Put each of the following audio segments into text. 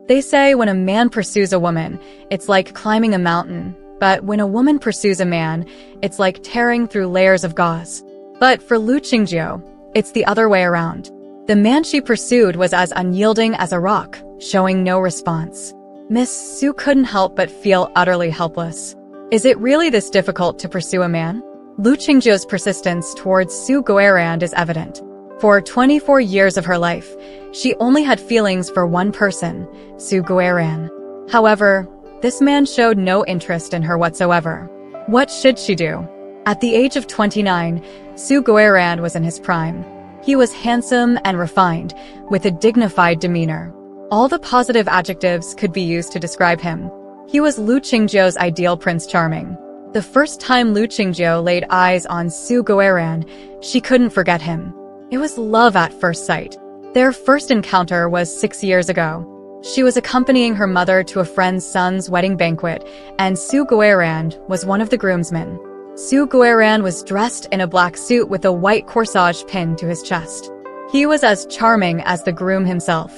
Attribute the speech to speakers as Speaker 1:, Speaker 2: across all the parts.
Speaker 1: They say when a man pursues a woman, it's like climbing a mountain, but when a woman pursues a man, it's like tearing through layers of gauze. But for Lu Qingjiu, it's the other way around. The man she pursued was as unyielding as a rock, showing no response. Miss Su couldn't help but feel utterly helpless. Is it really this difficult to pursue a man? Lu Qingjiu's persistence towards Su Guoran is evident. For 24 years of her life, she only had feelings for one person, Su Guoran. However, this man showed no interest in her whatsoever. What should she do? At the age of 29, Su Guoran was in his prime. He was handsome and refined, with a dignified demeanor. All the positive adjectives could be used to describe him. He was Lu Qingjiu's ideal Prince Charming. The first time Lu Qingjiu laid eyes on Su Guoran, she couldn't forget him. It was love at first sight. Their first encounter was 6 years ago. She was accompanying her mother to a friend's son's wedding banquet, and Su Guoran was one of the groomsmen. Su Guoran was dressed in a black suit with a white corsage pinned to his chest. He was as charming as the groom himself.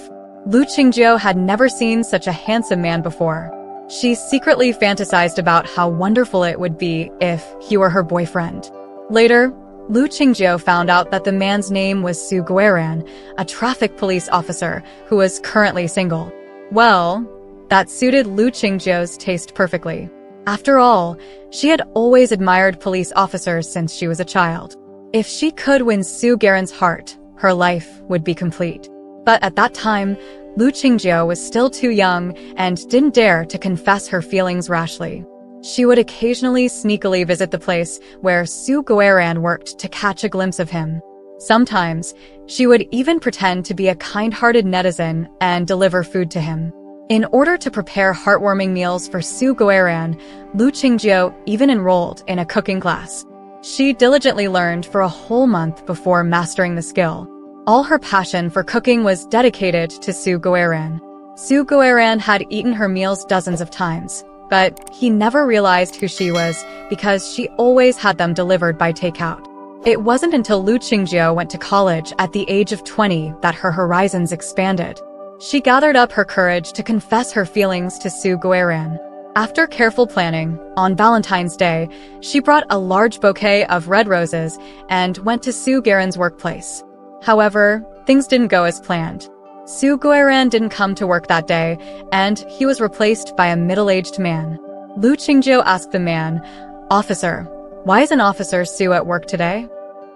Speaker 1: Lu Qingjiu had never seen such a handsome man before. She secretly fantasized about how wonderful it would be if he were her boyfriend. Later, Lu Qingjiu found out that the man's name was Su Guoran, a traffic police officer who was currently single. Well, that suited Lu Qingjiu's taste perfectly. After all, she had always admired police officers since she was a child. If she could win Su Guoran's heart, her life would be complete. But at that time, Lu Qingjiu was still too young and didn't dare to confess her feelings rashly. She would occasionally sneakily visit the place where Su Guoran worked to catch a glimpse of him. Sometimes, she would even pretend to be a kind-hearted netizen and deliver food to him. In order to prepare heartwarming meals for Su Guoran, Lu Qingjiu even enrolled in a cooking class. She diligently learned for a whole month before mastering the skill. All her passion for cooking was dedicated to Su Guoran. Su Guoran had eaten her meals dozens of times, but he never realized who she was because she always had them delivered by takeout. It wasn't until Lu Qingjiu went to college at the age of 20 that her horizons expanded. She gathered up her courage to confess her feelings to Su Guoran. After careful planning, on Valentine's Day, she brought a large bouquet of red roses and went to Su Guoran's workplace. However, things didn't go as planned. Su Guoran didn't come to work that day, and he was replaced by a middle-aged man. Lu Qingjiu asked the man, "Officer, why isn't Officer Su at work today?"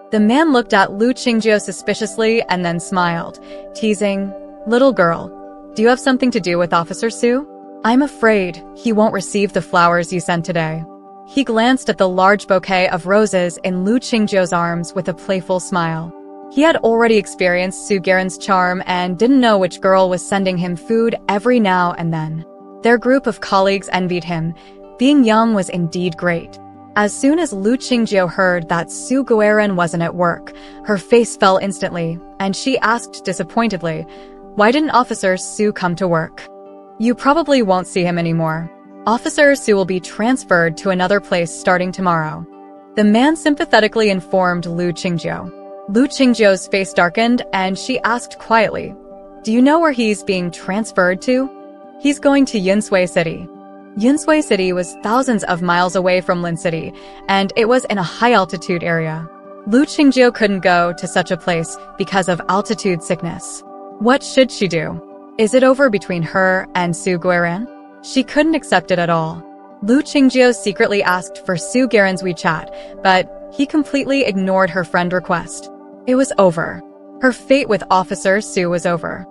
Speaker 1: The man looked at Lu Qingjiu suspiciously and then smiled, teasing, "Little girl, do you have something to do with Officer Su? I'm afraid he won't receive the flowers you sent today." He glanced at the large bouquet of roses in Lu Qingjiu's arms with a playful smile. He had already experienced Su Guoran's charm and didn't know which girl was sending him food every now and then. Their group of colleagues envied him. Being young was indeed great. As soon as Lu Qingjiu heard that Su Guoran wasn't at work, her face fell instantly, and she asked disappointedly, "Why didn't Officer Su come to work?" "You probably won't see him anymore. Officer Su will be transferred to another place starting tomorrow." The man sympathetically informed Lu Qingjiu. Lu Qingjiu's face darkened and she asked quietly, "Do you know where he's being transferred to?" "He's going to Yunsui City." Yunsui City was thousands of miles away from Lin City, and it was in a high-altitude area. Lu Qingjiu couldn't go to such a place because of altitude sickness. What should she do? Is it over between her and Su Guoran? She couldn't accept it at all. Lu Qingjiu secretly asked for Su Guoran's WeChat, but he completely ignored her friend request. It was over. Her fate with Officer Su was over.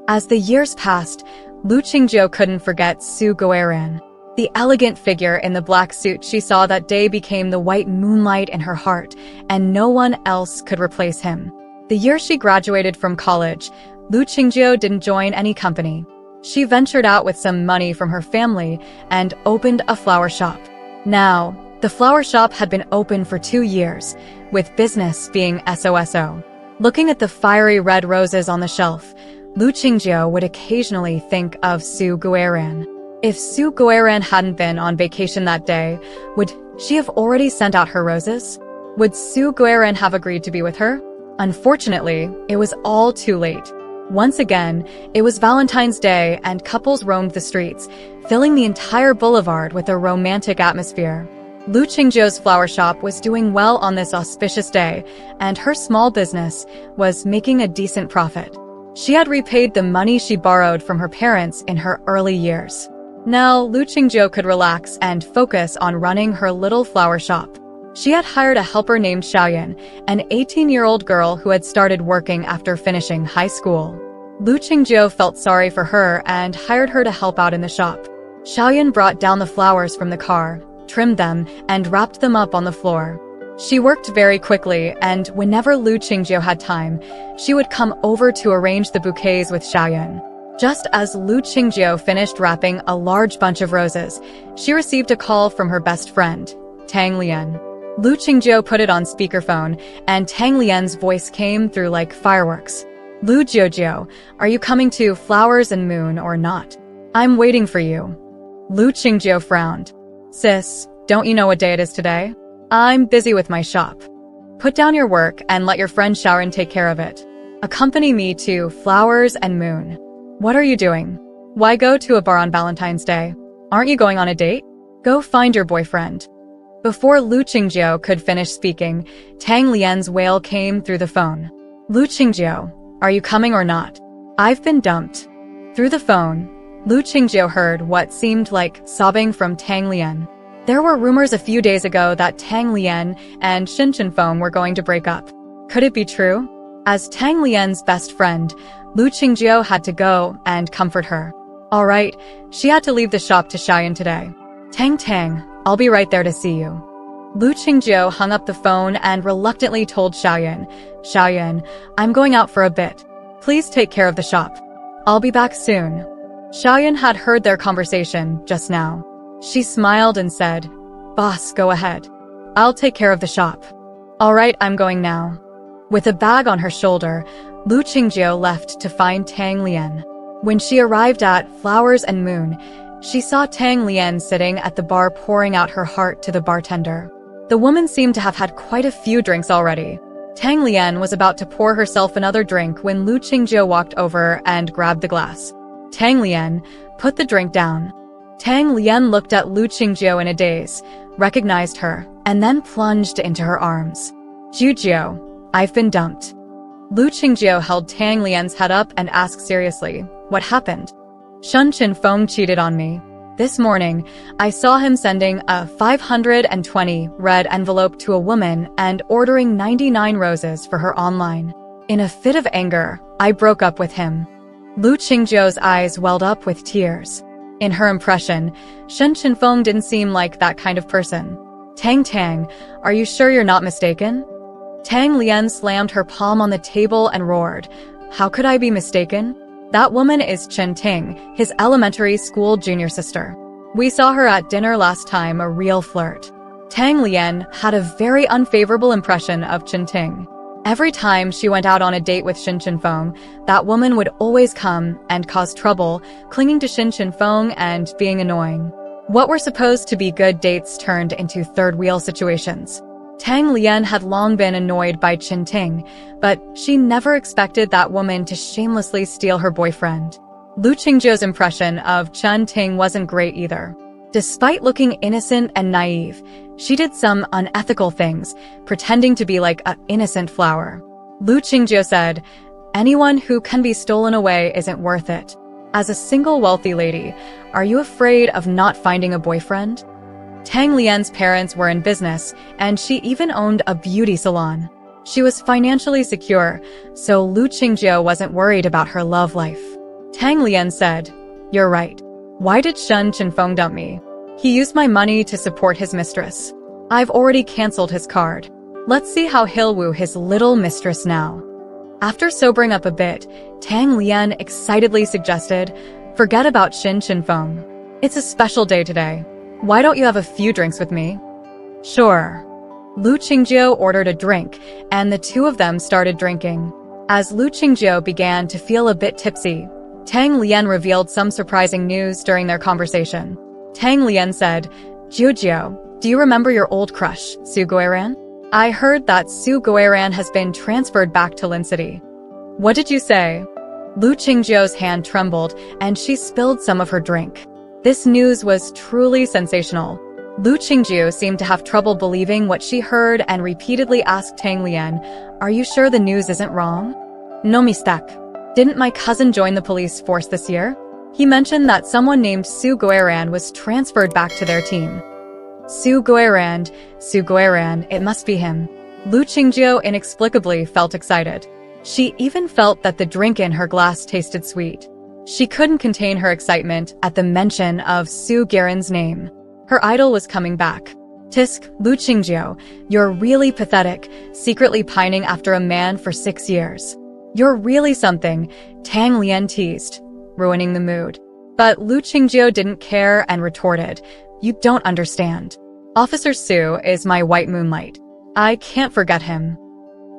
Speaker 1: As the years passed, Lu Qingjiu couldn't forget Su Guoran. The elegant figure in the black suit she saw that day became the white moonlight in her heart, and no one else could replace him. The year she graduated from college, Lu Qingjiu didn't join any company. She ventured out with some money from her family and opened a flower shop. Now, the flower shop had been open for 2 years, with business being SOSO. Looking at the fiery red roses on the shelf, Lu Qingjiu would occasionally think of Su Guoran. If Su Guoran hadn't been on vacation that day, would she have already sent out her roses? Would Su Guoran have agreed to be with her? Unfortunately, it was all too late. Once again, it was Valentine's Day and couples roamed the streets, filling the entire boulevard with a romantic atmosphere. Lu Qingjiu's flower shop was doing well on this auspicious day, and her small business was making a decent profit. She had repaid the money she borrowed from her parents in her early years. Now, Lu Qingjiu could relax and focus on running her little flower shop. She had hired a helper named Xiaoyan, an 18-year-old girl who had started working after finishing high school. Lu Qingjiu felt sorry for her and hired her to help out in the shop. Xiaoyan brought down the flowers from the car, trimmed them, and wrapped them up on the floor. She worked very quickly, and whenever Lu Qingjiu had time, she would come over to arrange the bouquets with Xiaoyan. Just as Lu Qingjiu finished wrapping a large bunch of roses, she received a call from her best friend, Tang Lian. Lu Qingjiu put it on speakerphone, and Tang Lian's voice came through like fireworks. Lu Jiujiu, are you coming to Flowers and Moon or not? I'm waiting for you. Lu Qingjiu frowned. Sis, don't you know what day it is today? I'm busy with my shop. Put down your work and let your friend Sharon take care of it. Accompany me to Flowers and Moon. What are you doing? Why go to a bar on Valentine's Day? Aren't you going on a date? Go find your boyfriend. Before Lu Qingjiu could finish speaking, Tang Lian's wail came through the phone. Lu Qingjiu, are you coming or not? I've been dumped. Through the phone, Lu Qingjiu heard what seemed like sobbing from Tang Lian. There were rumors a few days ago that Tang Lian and Shin Feng were going to break up. Could it be true? As Tang Lian's best friend, Lu Qingjiu had to go and comfort her. All right, she had to leave the shop to Xiaoyan today. Tang, I'll be right there to see you. Lu Qingjiu hung up the phone and reluctantly told Xiaoyan, I'm going out for a bit. Please take care of the shop. I'll be back soon. Xiaoyan had heard their conversation just now. She smiled and said, Boss, go ahead. I'll take care of the shop. All right, I'm going now. With a bag on her shoulder, Lu Qingjiu left to find Tang Lian. When she arrived at Flowers and Moon, she saw Tang Lian sitting at the bar pouring out her heart to the bartender. The woman seemed to have had quite a few drinks already. Tang Lian was about to pour herself another drink when Lu Qingjiu walked over and grabbed the glass. Tang Lian, put the drink down. Tang Lian looked at Lu Qingjiu in a daze, recognized her, and then plunged into her arms. Jiujiu, I've been dumped. Lu Qingjiu held Tang Lian's head up and asked seriously, what happened? Shen Feng cheated on me. This morning, I saw him sending a 520 red envelope to a woman and ordering 99 roses for her online. In a fit of anger, I broke up with him. Lu Qingjiu's eyes welled up with tears. In her impression, Shen Feng didn't seem like that kind of person. Tang, are you sure you're not mistaken? Tang Lian slammed her palm on the table and roared, How could I be mistaken? That woman is Chen Ting, his elementary school junior sister. We saw her at dinner last time, a real flirt. Tang Lian had a very unfavorable impression of Chen Ting. Every time she went out on a date with Shin Feng, that woman would always come and cause trouble, clinging to Shin Feng and being annoying. What were supposed to be good dates turned into third-wheel situations. Tang Lian had long been annoyed by Chen Ting, but she never expected that woman to shamelessly steal her boyfriend. Lu Qingjiu's impression of Chen Ting wasn't great either. Despite looking innocent and naive, she did some unethical things, pretending to be like an innocent flower. Lu Qingjiu said, Anyone who can be stolen away isn't worth it. As a single wealthy lady, are you afraid of not finding a boyfriend? Tang Lian's parents were in business, and she even owned a beauty salon. She was financially secure, so Lu Qingjiu wasn't worried about her love life. Tang Lian said, You're right. Why did Shen Feng dump me? He used my money to support his mistress. I've already canceled his card. Let's see how he'll woo his little mistress now. After sobering up a bit, Tang Lian excitedly suggested, Forget about Shin Feng. It's a special day today. Why don't you have a few drinks with me? Sure. Lu Qingjiu ordered a drink, and the two of them started drinking. As Lu Qingjiu began to feel a bit tipsy, Tang Lian revealed some surprising news during their conversation. Tang Lian said, Jiujiu, do you remember your old crush, Su Guiran? I heard that Su Guiran has been transferred back to Lin City. What did you say? Lu Qingjiu's hand trembled, and she spilled some of her drink. This news was truly sensational. Lu Qingjiu seemed to have trouble believing what she heard and repeatedly asked Tang Lian, "Are you sure the news isn't wrong?" "No mistake. Didn't my cousin join the police force this year?" He mentioned that someone named Su Guiran was transferred back to their team. Su Guiran, it must be him. Lu Qingjiu inexplicably felt excited. She even felt that the drink in her glass tasted sweet. She couldn't contain her excitement at the mention of Su Guiran's name. Her idol was coming back. "Tisk, Lu Qingjiu, you're really pathetic, secretly pining after a man for 6 years. You're really something," Tang Lian teased, ruining the mood. But Lu Qingjiu didn't care and retorted, "You don't understand. Officer Su is my white moonlight. I can't forget him."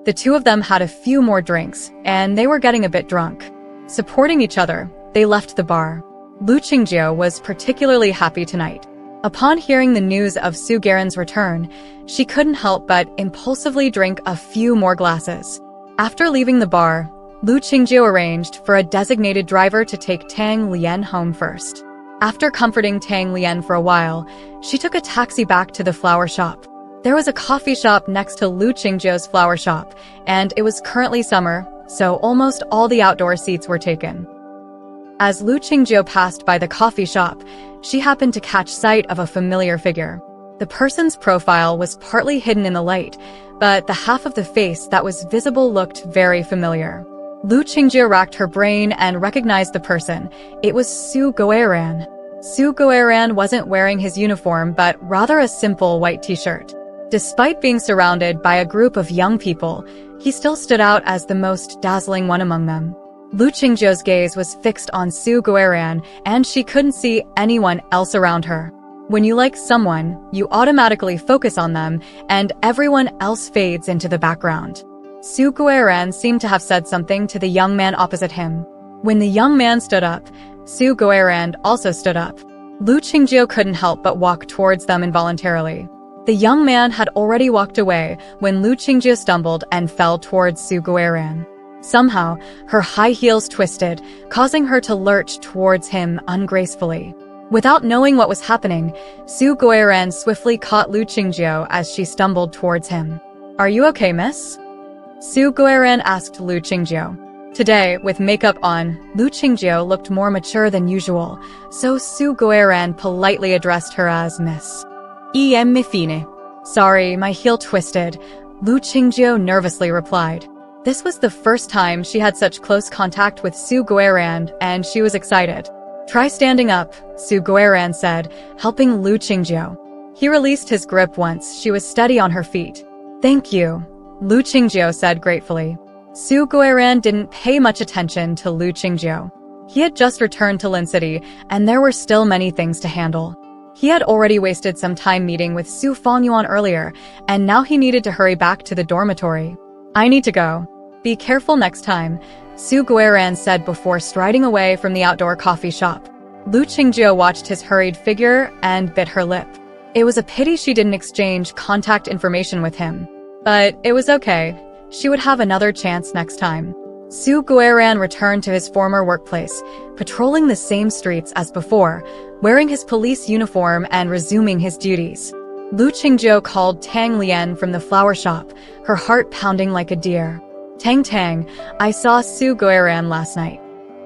Speaker 1: The two of them had a few more drinks, and they were getting a bit drunk. Supporting each other, they left the bar. Lu Qingjiu was particularly happy tonight. Upon hearing the news of Su Guiran's return, she couldn't help but impulsively drink a few more glasses. After leaving the bar, Lu Qingjiu arranged for a designated driver to take Tang Lian home first. After comforting Tang Lian for a while, she took a taxi back to the flower shop. There was a coffee shop next to Lu Qingjiu's flower shop, and it was currently summer, so almost all the outdoor seats were taken. As Lu Qingjiu passed by the coffee shop, she happened to catch sight of a familiar figure. The person's profile was partly hidden in the light, but the half of the face that was visible looked very familiar. Lu Qingjiu racked her brain and recognized the person. It was Su Guiran. Su Guiran wasn't wearing his uniform, but rather a simple white t-shirt. Despite being surrounded by a group of young people, he still stood out as the most dazzling one among them. Lu Qingjiu's gaze was fixed on Su Guiran, and she couldn't see anyone else around her. When you like someone, you automatically focus on them, and everyone else fades into the background. Su Guiran seemed to have said something to the young man opposite him. When the young man stood up, Su Guiran also stood up. Lu Qingjiu couldn't help but walk towards them involuntarily. The young man had already walked away when Lu Qingjiu stumbled and fell towards Su Guiran. Somehow, her high heels twisted, causing her to lurch towards him ungracefully. Without knowing what was happening, Su Guiran swiftly caught Lu Qingjiu as she stumbled towards him. "Are you okay, miss?" Su Guiran asked Lu Qingjiu. Today, with makeup on, Lu Qingjiu looked more mature than usual, so Su Guiran politely addressed her as Miss. "Em Mifine." "Sorry, my heel twisted," Lu Qingjiu nervously replied. This was the first time she had such close contact with Su Guiran, and she was excited. "Try standing up," Su Guiran said, helping Lu Qingjiu. He released his grip once she was steady on her feet. "Thank you," Lu Qingjiu said gratefully. Su Guiran didn't pay much attention to Lu Qingjiu. He had just returned to Lin City, and there were still many things to handle. He had already wasted some time meeting with Su Fangyuan earlier, and now he needed to hurry back to the dormitory. "I need to go. Be careful next time," Su Guiran said before striding away from the outdoor coffee shop. Lu Qingjiu watched his hurried figure and bit her lip. It was a pity she didn't exchange contact information with him. But it was okay. She would have another chance next time. Su Guiran returned to his former workplace, patrolling the same streets as before, wearing his police uniform and resuming his duties. Lu Qingjiu called Tang Lian from the flower shop, her heart pounding like a deer. "Tang, I saw Su Guiran last night."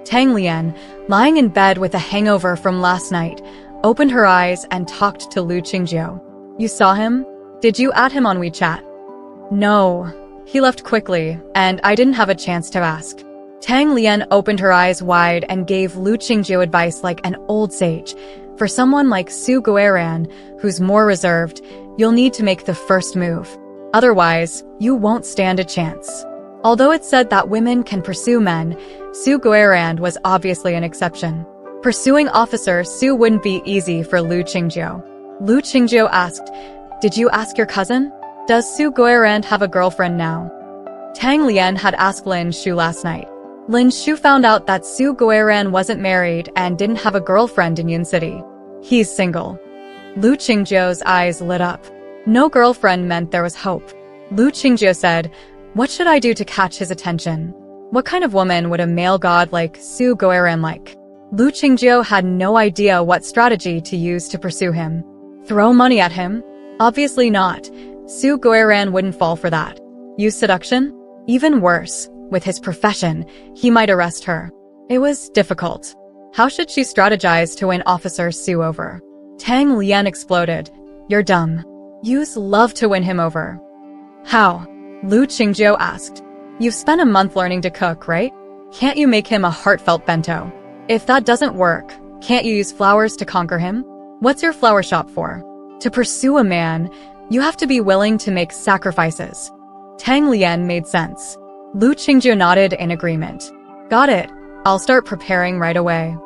Speaker 1: Tang Lian, lying in bed with a hangover from last night, opened her eyes and talked to Lu Qingjiu. "You saw him? Did you add him on WeChat?" "No. He left quickly, and I didn't have a chance to ask." Tang Lian opened her eyes wide and gave Lu Qingjiu advice like an old sage. For someone like Su Guiran, who's more reserved, you'll need to make the first move. Otherwise, you won't stand a chance. Although it's said that women can pursue men, Su Guiran was obviously an exception. Pursuing Officer Su wouldn't be easy for Lu Qingjiu. Lu Qingjiu asked, "Did you ask your cousin? Does Su Guiran have a girlfriend now?" Tang Lian had asked Lin Shu last night. Lin Shu found out that Su Guiran wasn't married and didn't have a girlfriend in Yun City. He's single. Lu Qingjiu's eyes lit up. No girlfriend meant there was hope. Lu Qingjiu said, "What should I do to catch his attention?" What kind of woman would a male god like Su Goeran like? Lu Qingjiu had no idea what strategy to use to pursue him. Throw money at him? Obviously not. Su Goeran wouldn't fall for that. Use seduction? Even worse, with his profession, he might arrest her. It was difficult. How should she strategize to win Officer Su over? Tang Lian exploded. You're dumb. Use love to win him over. How? Lu Qingjiu asked. You've spent a month learning to cook, right? Can't you make him a heartfelt bento? If that doesn't work, can't you use flowers to conquer him? What's your flower shop for? To pursue a man, you have to be willing to make sacrifices. Tang Lian made sense. Lu Qingjiu nodded in agreement. Got it. I'll start preparing right away.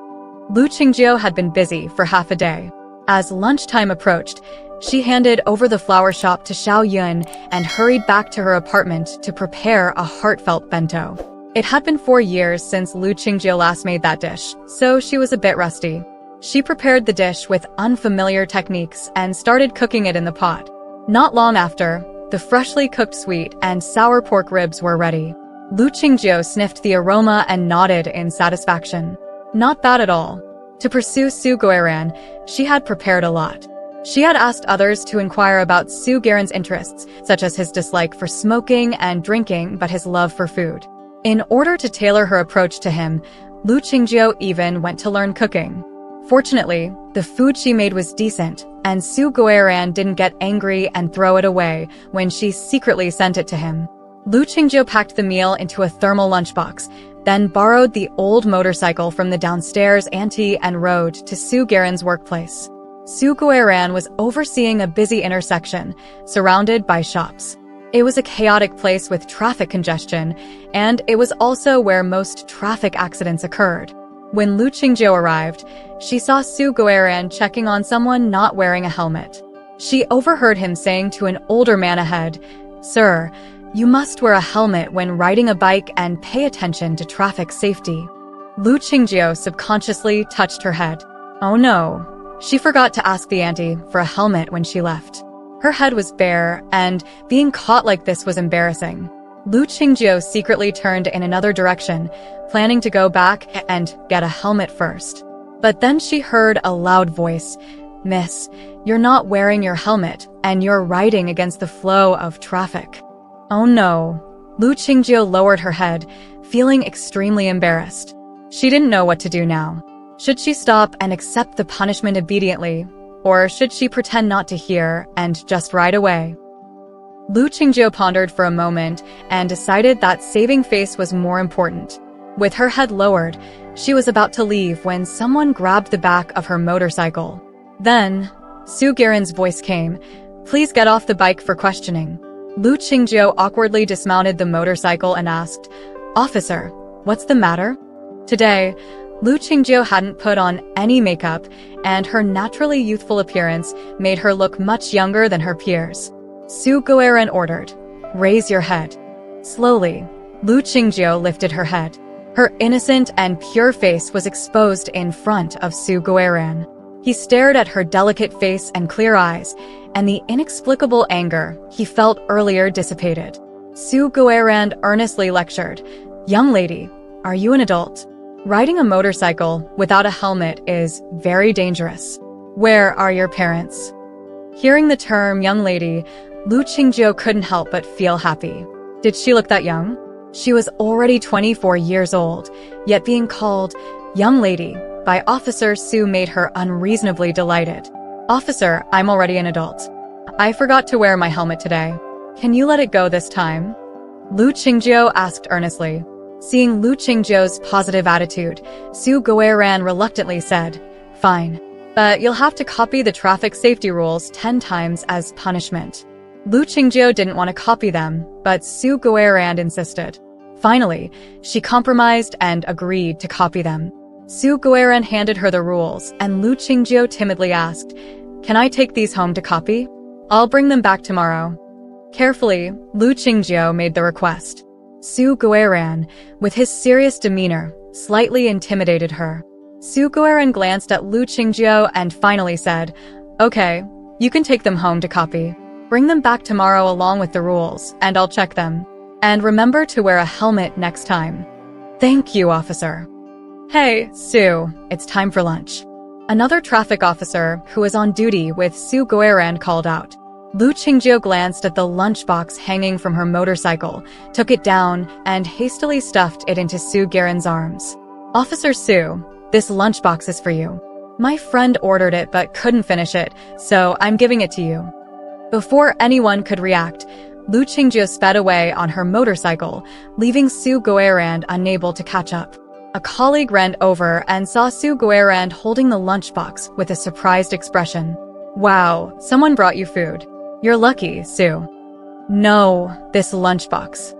Speaker 1: Lu Qingjiu had been busy for half a day. As lunchtime approached, she handed over the flower shop to Xiao Yun and hurried back to her apartment to prepare a heartfelt bento. It had been 4 years since Lu Qingjiu last made that dish, so she was a bit rusty. She prepared the dish with unfamiliar techniques and started cooking it in the pot. Not long after, the freshly cooked sweet and sour pork ribs were ready. Lu Qingjiu sniffed the aroma and nodded in satisfaction. Not bad at all. To pursue Su Goeran, she had prepared a lot. She had asked others to inquire about Su Goeran's interests, such as his dislike for smoking and drinking, but his love for food. In order to tailor her approach to him, Lu Qingjiu even went to learn cooking. Fortunately, the food she made was decent, and Su Goeran didn't get angry and throw it away when she secretly sent it to him. Lu Qingjiu packed the meal into a thermal lunchbox, then borrowed the old motorcycle from the downstairs auntie and rode to Su Goeran's workplace. Su Goeran was overseeing a busy intersection, surrounded by shops. It was a chaotic place with traffic congestion, and it was also where most traffic accidents occurred. When Lu Qingjiu arrived, she saw Su Goeran checking on someone not wearing a helmet. She overheard him saying to an older man ahead, "Sir, you must wear a helmet when riding a bike and pay attention to traffic safety." Lu Qingjiu subconsciously touched her head. Oh no. She forgot to ask the auntie for a helmet when she left. Her head was bare, and being caught like this was embarrassing. Lu Qingjiu secretly turned in another direction, planning to go back and get a helmet first. But then she heard a loud voice, "Miss, you're not wearing your helmet, and you're riding against the flow of traffic." Oh no. Lu Qingjiu lowered her head, feeling extremely embarrassed. She didn't know what to do now. Should she stop and accept the punishment obediently, or should she pretend not to hear and just ride away? Lu Qingjiu pondered for a moment and decided that saving face was more important. With her head lowered, she was about to leave when someone grabbed the back of her motorcycle. Then, Su Goeran's voice came, "Please get off the bike for questioning." Lu Qingjiu awkwardly dismounted the motorcycle and asked, "Officer, what's the matter?" Today, Lu Qingjiu hadn't put on any makeup, and her naturally youthful appearance made her look much younger than her peers. Su Goeran ordered, "Raise your head." Slowly, Lu Qingjiu lifted her head. Her innocent and pure face was exposed in front of Su Goeran. He stared at her delicate face and clear eyes, and the inexplicable anger he felt earlier dissipated. Su Goeran earnestly lectured, "Young lady, are you an adult? Riding a motorcycle without a helmet is very dangerous. Where are your parents?" Hearing the term young lady, Lu Qingjiu couldn't help but feel happy. Did she look that young? She was already 24 years old, yet being called young lady by Officer Su made her unreasonably delighted. "Officer, I'm already an adult. I forgot to wear my helmet today. Can you let it go this time?" Lu Qingjiu asked earnestly. Seeing Lu Qingjiu's positive attitude, Su Goeran reluctantly said, "Fine. But you'll have to copy the traffic safety rules 10 times as punishment." Lu Qingjiu didn't want to copy them, but Su Goeran insisted. Finally, she compromised and agreed to copy them. Su Goeran handed her the rules, and Lu Qingjiu timidly asked, "Can I take these home to copy? I'll bring them back tomorrow." Carefully, Lu Qingjiu made the request. Su Goeran, with his serious demeanor, slightly intimidated her. Su Goeran glanced at Lu Qingjiu and finally said, "Okay, you can take them home to copy. Bring them back tomorrow along with the rules, and I'll check them. And remember to wear a helmet next time." Thank you, officer. Hey, Sue, it's time for lunch. Another traffic officer who was on duty with Sue Guerran called out. Lu Qingjiu glanced at the lunchbox hanging from her motorcycle, took it down, and hastily stuffed it into Sue Guerran's arms. Officer Sue, this lunchbox is for you. My friend ordered it but couldn't finish it, so I'm giving it to you. Before anyone could react, Lu Qingjiu sped away on her motorcycle, leaving Sue Guerran unable to catch up. A colleague ran over and saw Sue Guerran holding the lunchbox with a surprised expression. Wow, someone brought you food. You're lucky, Sue. No, this lunchbox.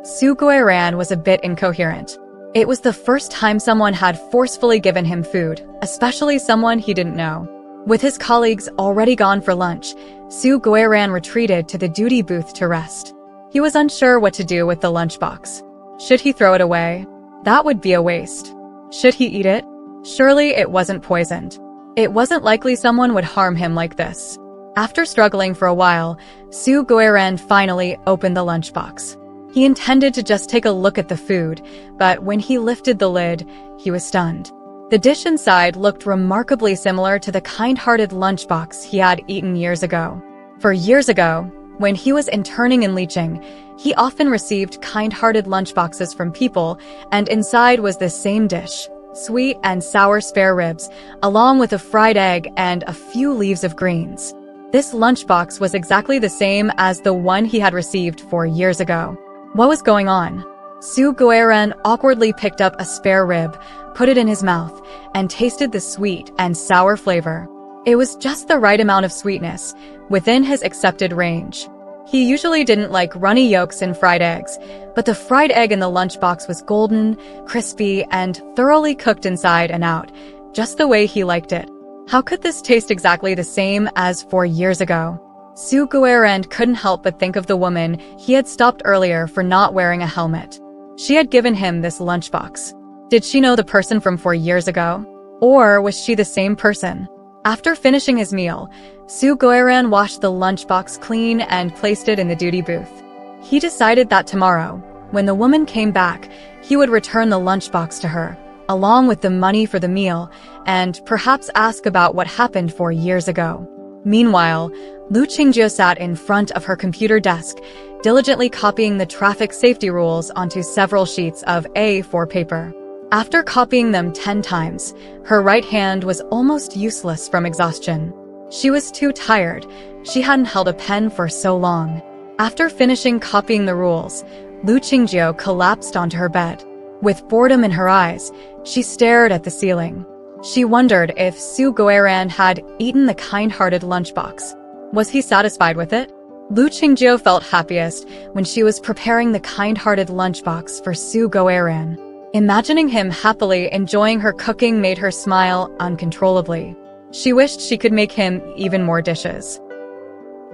Speaker 1: Sue Guerran was a bit incoherent. It was the first time someone had forcefully given him food, especially someone he didn't know. With his colleagues already gone for lunch, Sue Guerran retreated to the duty booth to rest. He was unsure what to do with the lunchbox. Should he throw it away? That would be a waste. Should he eat it? Surely it wasn't poisoned. It wasn't likely someone would harm him like this. After struggling for a while, Sue Guerran finally opened the lunchbox. He intended to just take a look at the food, but when he lifted the lid, he was stunned. The dish inside looked remarkably similar to the kind-hearted lunchbox he had eaten years ago. For years ago, when he was interning in Licheng, he often received kind-hearted lunchboxes from people, and inside was the same dish, sweet and sour spare ribs, along with a fried egg and a few leaves of greens. This lunchbox was exactly the same as the one he had received 4 years ago. What was going on? Sue Guerran awkwardly picked up a spare rib, put it in his mouth, and tasted the sweet and sour flavor. It was just the right amount of sweetness, within his accepted range. He usually didn't like runny yolks in fried eggs, but the fried egg in the lunchbox was golden, crispy, and thoroughly cooked inside and out, just the way he liked it. How could this taste exactly the same as 4 years ago? Sue Guerran couldn't help but think of the woman he had stopped earlier for not wearing a helmet. She had given him this lunchbox. Did she know the person from 4 years ago? Or was she the same person? After finishing his meal, Sue Guerran washed the lunchbox clean and placed it in the duty booth. He decided that tomorrow, when the woman came back, he would return the lunchbox to her, along with the money for the meal, and perhaps ask about what happened 4 years ago. Meanwhile, Lu Qingjiu sat in front of her computer desk, diligently copying the traffic safety rules onto several sheets of A4 paper. After copying them 10 times, her right hand was almost useless from exhaustion. She was too tired. She hadn't held a pen for so long. After finishing copying the rules, Lu Qingjiu collapsed onto her bed. With boredom in her eyes, she stared at the ceiling. She wondered if Sue Guerran had eaten the kind-hearted lunchbox. Was he satisfied with it? Lu Qingjiu felt happiest when she was preparing the kind-hearted lunchbox for Sue Guerran. Imagining him happily enjoying her cooking made her smile uncontrollably. She wished she could make him even more dishes.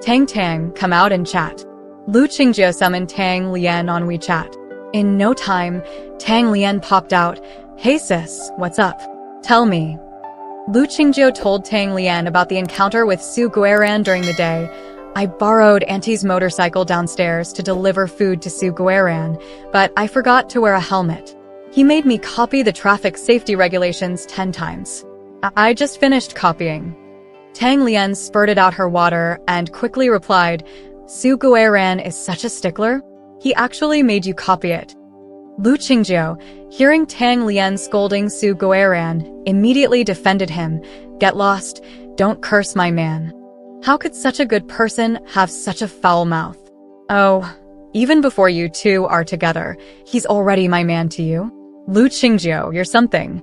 Speaker 1: Tang Tang, come out and chat. Lu Qingjiu summoned Tang Lian on WeChat. In no time, Tang Lian popped out. Hey sis, what's up? Tell me. Lu Qingjiu told Tang Lian about the encounter with Sue Guerran during the day. I borrowed Auntie's motorcycle downstairs to deliver food to Sue Guerran, but I forgot to wear a helmet. He made me copy the traffic safety regulations 10 times. I just finished copying. Tang Lian spurted out her water and quickly replied, Sue Guerran is such a stickler? He actually made you copy it. Lu Qingjiu, hearing Tang Lian scolding Sue Guerran, immediately defended him. Get lost, don't curse my man. How could such a good person have such a foul mouth? Oh, even before you two are together, he's already my man to you. Lu Qingjiu, you're something.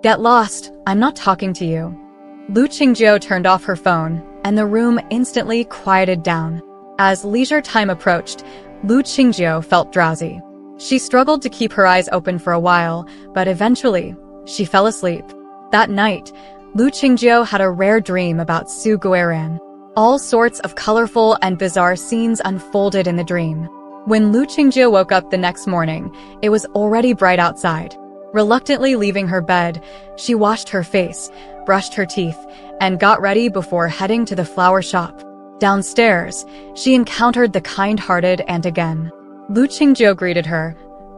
Speaker 1: Get lost, I'm not talking to you. Lu Qingjiu turned off her phone, and the room instantly quieted down. As leisure time approached, Lu Qingjiu felt drowsy. She struggled to keep her eyes open for a while, but eventually, she fell asleep. That night, Lu Qingjiu had a rare dream about Sue Guerran. All sorts of colorful and bizarre scenes unfolded in the dream. When Lu Qingjiu woke up the next morning, it was already bright outside. Reluctantly leaving her bed, she washed her face, brushed her teeth, and got ready before heading to the flower shop. Downstairs, she encountered the kind-hearted aunt again. Lu Qingjiu greeted her.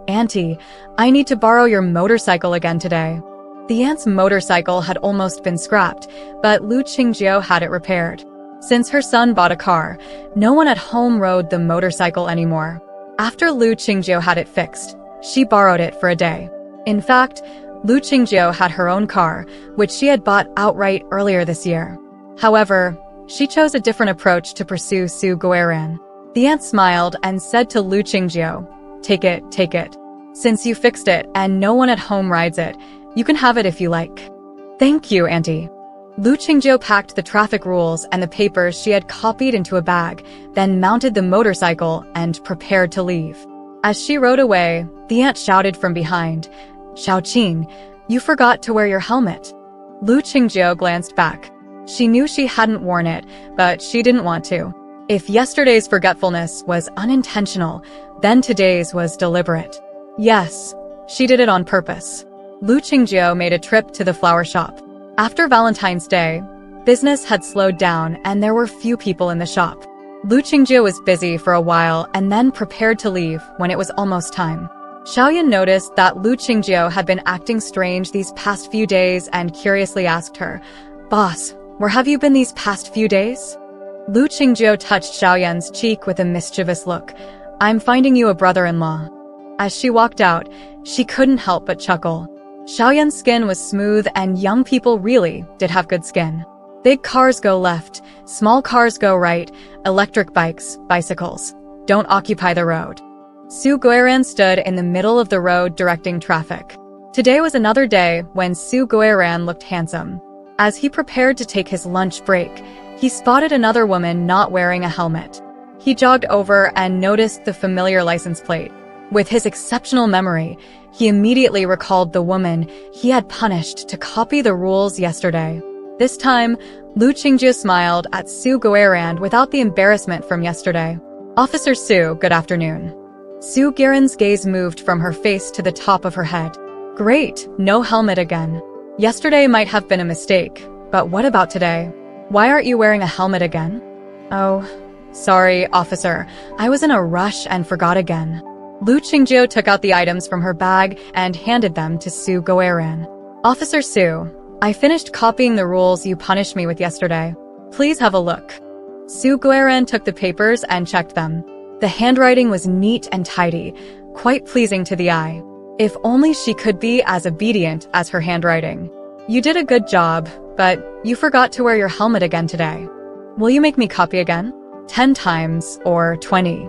Speaker 1: "Auntie, I need to borrow your motorcycle again today." The aunt's motorcycle had almost been scrapped, but Lu Qingjie had it repaired. Since her son bought a car, no one at home rode the motorcycle anymore. After Lu Qingjie had it fixed, she borrowed it for a day. In fact, Lu Qingjie had her own car, which she had bought outright earlier this year. However, she chose a different approach to pursue Su Guiran. The aunt smiled and said to Lu Qingjie, take it. Since you fixed it and no one at home rides it, you can have it if you like." "Thank you, Auntie." Lu Qingjie packed the traffic rules and the papers she had copied into a bag, then mounted the motorcycle and prepared to leave. As she rode away, the aunt shouted from behind, "Xiaoqing, you forgot to wear your helmet." Lu Qingjie glanced back. She knew she hadn't worn it, but she didn't want to. If yesterday's forgetfulness was unintentional, then today's was deliberate. Yes, she did it on purpose. Lu Qingjie made a trip to the flower shop. After Valentine's Day, business had slowed down and there were few people in the shop. Lu Qingjie was busy for a while and then prepared to leave when it was almost time. Xiaoyan noticed that Lu Qingjie had been acting strange these past few days and curiously asked her, "Boss, where have you been these past few days?" Lu Qingjie touched Xiaoyan's cheek with a mischievous look. "I'm finding you a brother-in-law." As she walked out, she couldn't help but chuckle. Xiaoyan's skin was smooth and young people really did have good skin. Big cars go left, small cars go right, electric bikes, bicycles. Don't occupy the road. Su Guiran stood in the middle of the road directing traffic. Today was another day when Su Guiran looked handsome. As he prepared to take his lunch break, he spotted another woman not wearing a helmet. He jogged over and noticed the familiar license plate. With his exceptional memory, he immediately recalled the woman he had punished to copy the rules yesterday. This time, Lu Qingjie smiled at Su Guiran without the embarrassment from yesterday. "Officer Su, good afternoon." Su Guiran's gaze moved from her face to the top of her head. "Great, no helmet again. Yesterday might have been a mistake, but what about today? Why aren't you wearing a helmet again?" "Oh, sorry, officer. I was in a rush and forgot again." Lu Qingjie took out the items from her bag and handed them to Su Guiran. "Officer Su, I finished copying the rules you punished me with yesterday. Please have a look." Su Guiran took the papers and checked them. The handwriting was neat and tidy, quite pleasing to the eye. If only she could be as obedient as her handwriting. "You did a good job, but you forgot to wear your helmet again today. Will you make me copy again? 10 times or 20?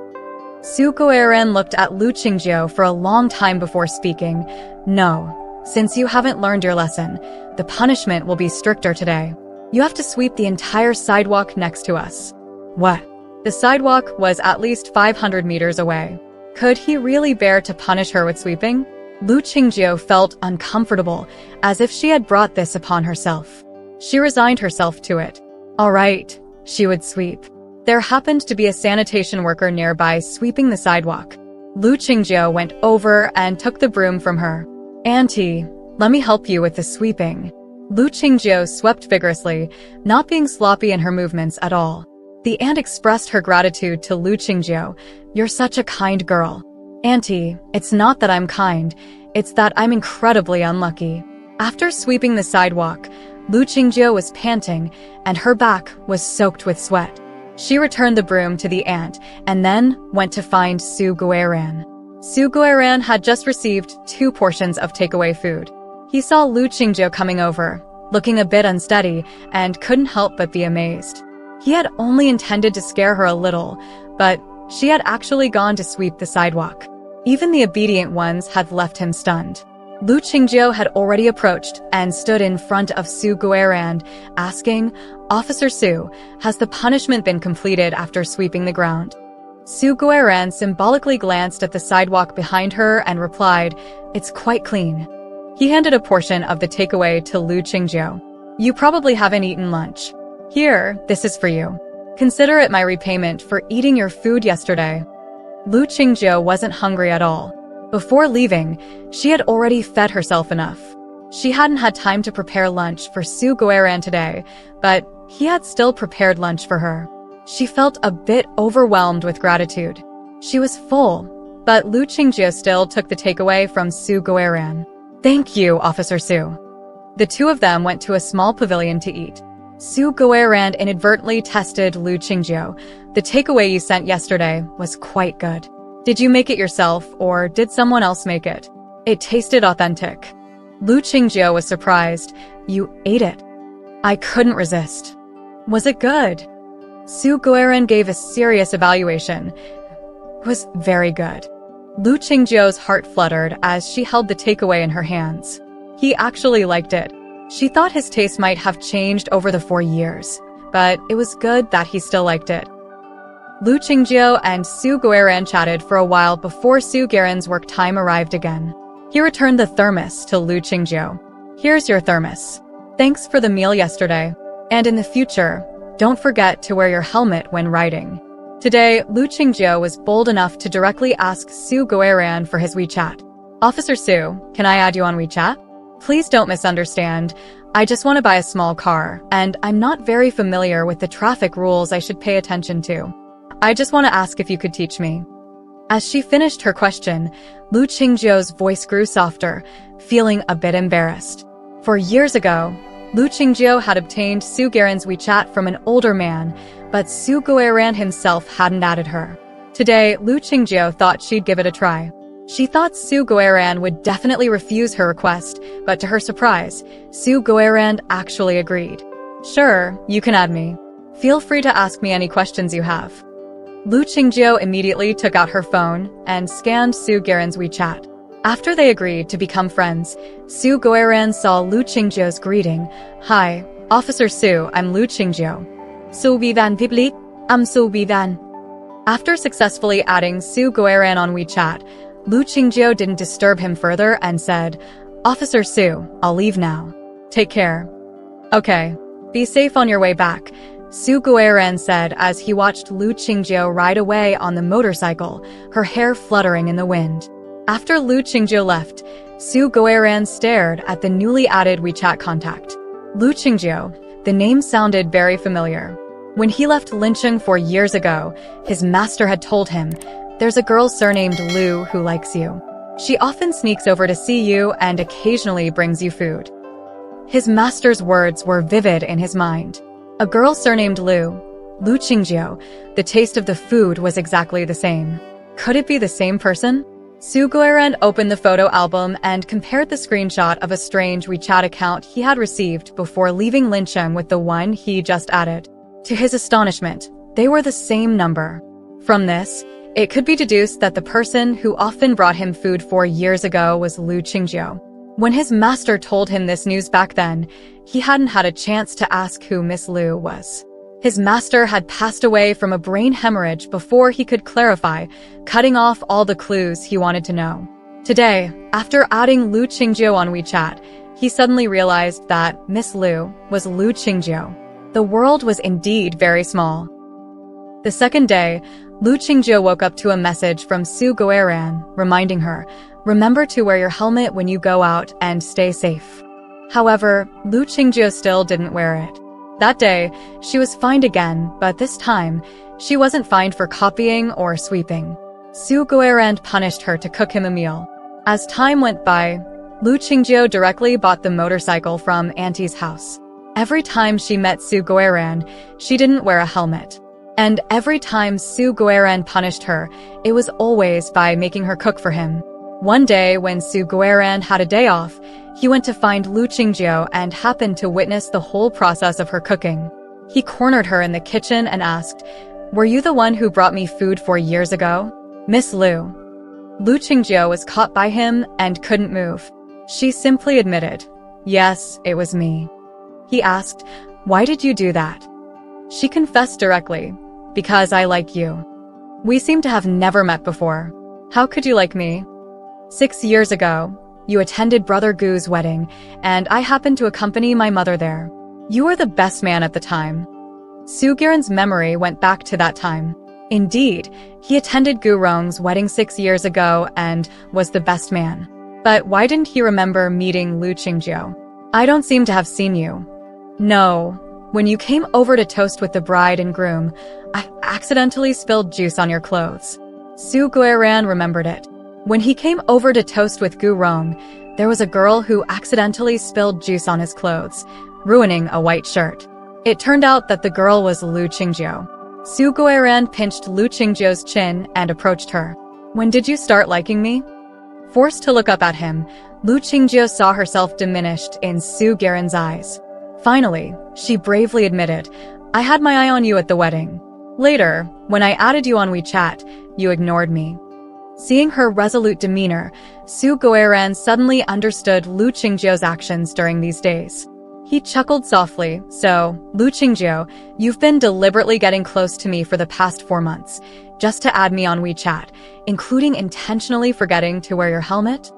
Speaker 1: Su Guiran looked at Lu Qingjie for a long time before speaking. "No, since you haven't learned your lesson, the punishment will be stricter today. You have to sweep the entire sidewalk next to us." "What?" The sidewalk was at least 500 meters away. Could he really bear to punish her with sweeping? Lu Qingjie felt uncomfortable, as if she had brought this upon herself. She resigned herself to it. All right, she would sweep. There happened to be a sanitation worker nearby sweeping the sidewalk. Lu Qingjie went over and took the broom from her. "Auntie, let me help you with the sweeping." Lu Qingjie swept vigorously, not being sloppy in her movements at all. The aunt expressed her gratitude to Lu Qingjie. "You're such a kind girl." "Auntie, it's not that I'm kind, it's that I'm incredibly unlucky." After sweeping the sidewalk, Lu Qingjie was panting, and her back was soaked with sweat. She returned the broom to the aunt, and then went to find Su Guiran. Su Guiran had just received 2 portions of takeaway food. He saw Lu Qingjie coming over, looking a bit unsteady, and couldn't help but be amazed. He had only intended to scare her a little, but she had actually gone to sweep the sidewalk. Even the obedient ones had left him stunned. Lu Qingjie had already approached and stood in front of Su Guiran, asking, "Officer Su, has the punishment been completed after sweeping the ground?" Su Guiran symbolically glanced at the sidewalk behind her and replied, "It's quite clean." He handed a portion of the takeaway to Lu Qingjie. "You probably haven't eaten lunch. Here, this is for you. Consider it my repayment for eating your food yesterday." Lu Qingjie wasn't hungry at all. Before leaving, she had already fed herself enough. She hadn't had time to prepare lunch for Su Guiran today, but he had still prepared lunch for her. She felt a bit overwhelmed with gratitude. She was full, But Lu Qingjie still took the takeaway from Su Guoran. Thank you, Officer Su. The two of them went to a small pavilion to eat. Su Guoran inadvertently tested Lu Qingjie. The takeaway you sent yesterday was quite good. Did you make it yourself, or did someone else make it? It tasted authentic. Lu Qingjie was surprised. You ate it. I couldn't resist. Was it good? Su Guoran gave a serious evaluation. It was very good. Lu Qingjie's heart fluttered as she held the takeaway in her hands. He actually liked it. She thought his taste might have changed over the 4 years, but it was good that he still liked it. Lu Qingjie and Su Guoran chatted for a while before Su Guoran's work time arrived again. He returned the thermos to Lu Qingjie. Here's your thermos. Thanks for the meal yesterday. And in the future, don't forget to wear your helmet when riding. Today, Lu Qingjie was bold enough to directly ask Su Guoran for his WeChat. Officer Su, can I add you on WeChat? Please don't misunderstand. I just want to buy a small car, and I'm not very familiar with the traffic rules I should pay attention to. I just want to ask if you could teach me. As she finished her question, Lu Qingjie's voice grew softer, feeling a bit embarrassed. For years ago, Lu Qingjie had obtained Su Guoran's WeChat from an older man, but Su Guoran himself hadn't added her. Today, Lu Qingjie thought she'd give it a try. She thought Su Guoran would definitely refuse her request, but to her surprise, Su Guoran actually agreed. Sure, you can add me. Feel free to ask me any questions you have. Lu Qingjie immediately took out her phone and scanned Su Guoran's WeChat. After they agreed to become friends, Su Guoran saw Lu Qingjie's greeting. Hi, Officer Su, I'm Lu Qingjie. Su Bivan Piblik, I'm Su Bivan. After successfully adding Su Guoran on WeChat, Lu Qingjie didn't disturb him further and said, Officer Su, I'll leave now. Take care. Okay. Be safe on your way back, Su Guoran said as he watched Lu Qingjie ride away on the motorcycle, her hair fluttering in the wind. After Lu Qingjie left, Su Guoran stared at the newly added WeChat contact. Lu Qingjie, the name sounded very familiar. When he left Lincheng 4 years ago, his master had told him, there's a girl surnamed Lu who likes you. She often sneaks over to see you and occasionally brings you food. His master's words were vivid in his mind. A girl surnamed Lu Qingjie, the taste of the food was exactly the same. Could it be the same person? Su Guoran opened the photo album and compared the screenshot of a strange WeChat account he had received before leaving Lincheng with the one he just added. To his astonishment, they were the same number. From this, it could be deduced that the person who often brought him food 4 years ago was Lu Qingjie. When his master told him this news back then, he hadn't had a chance to ask who Miss Lu was. His master had passed away from a brain hemorrhage before he could clarify, cutting off all the clues he wanted to know. Today, after adding Lu Qingjie on WeChat, he suddenly realized that Miss Lu was Lu Qingjie. The world was indeed very small. The second day, Lu Qingjie woke up to a message from Su Guoran, reminding her, remember to wear your helmet when you go out and stay safe. However, Lu Qingjie still didn't wear it. That day, she was fined again, but this time, she wasn't fined for copying or sweeping. Su Guoran punished her to cook him a meal. As time went by, Lu Qingjie directly bought the motorcycle from Auntie's house. Every time she met Su Guoran, she didn't wear a helmet. And every time Su Guoran punished her, it was always by making her cook for him. One day, when Su Guoran had a day off, he went to find Lu Qingjie and happened to witness the whole process of her cooking. He cornered her in the kitchen and asked, were you the one who brought me food 4 years ago? Miss Lu. Lu Qingjie was caught by him and couldn't move. She simply admitted, yes, it was me. He asked, why did you do that? She confessed directly, because I like you. We seem to have never met before. How could you like me? 6 years ago, you attended Brother Gu's wedding, and I happened to accompany my mother there. You were the best man at the time. Su Guoran's memory went back to that time. Indeed, he attended Gu Rong's wedding 6 years ago and was the best man. But why didn't he remember meeting Lu Qingjie? I don't seem to have seen you. No. When you came over to toast with the bride and groom, I accidentally spilled juice on your clothes. Su Guiran remembered it. When he came over to toast with Gu Rong, there was a girl who accidentally spilled juice on his clothes, ruining a white shirt. It turned out that the girl was Lu Qingjiu. Su Guiran pinched Lu Qingjiu's chin and approached her. "When did you start liking me?" Forced to look up at him, Lu Qingjiu saw herself diminished in Su Guiran's eyes. Finally, she bravely admitted, "I had my eye on you at the wedding. Later, when I added you on WeChat, you ignored me." Seeing her resolute demeanor, Su Guiran suddenly understood Lu Qingjiu's actions during these days. He chuckled softly. "So, Lu Qingjiu, you've been deliberately getting close to me for the past 4 months, just to add me on WeChat, including intentionally forgetting to wear your helmet?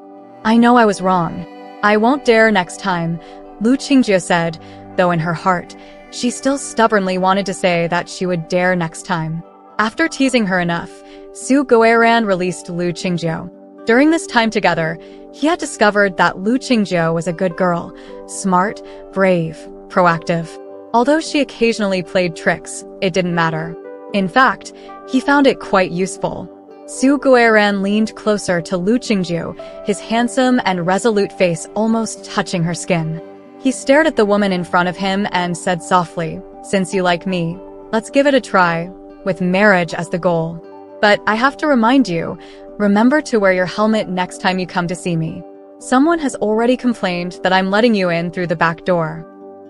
Speaker 1: I know I was wrong. I won't dare next time," Lu Qingjiu said, though in her heart, she still stubbornly wanted to say that she would dare next time. After teasing her enough, Su Guiran released Lu Qingjiu. During this time together, he had discovered that Lu Qingjiu was a good girl, smart, brave, proactive. Although she occasionally played tricks, it didn't matter. In fact, he found it quite useful. Su Guiran leaned closer to Lu Qingjiu, his handsome and resolute face almost touching her skin. He stared at the woman in front of him and said softly, "Since you like me, let's give it a try, with marriage as the goal. But I have to remind you, remember to wear your helmet next time you come to see me. Someone has already complained that I'm letting you in through the back door."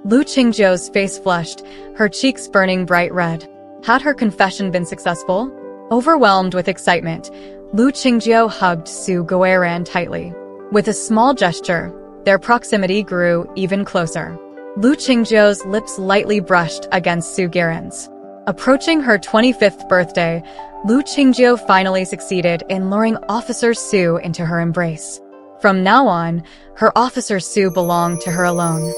Speaker 1: Lu Qingjiu's face flushed, her cheeks burning bright red. Had her confession been successful? Overwhelmed with excitement, Lu Qingjiu hugged Su Guiran tightly. With a small gesture, their proximity grew even closer. Lu Qingjiu's lips lightly brushed against Su Guiran's. Approaching her 25th birthday, Lu Qingjiu finally succeeded in luring Officer Su into her embrace. From now on, her Officer Su belonged to her alone.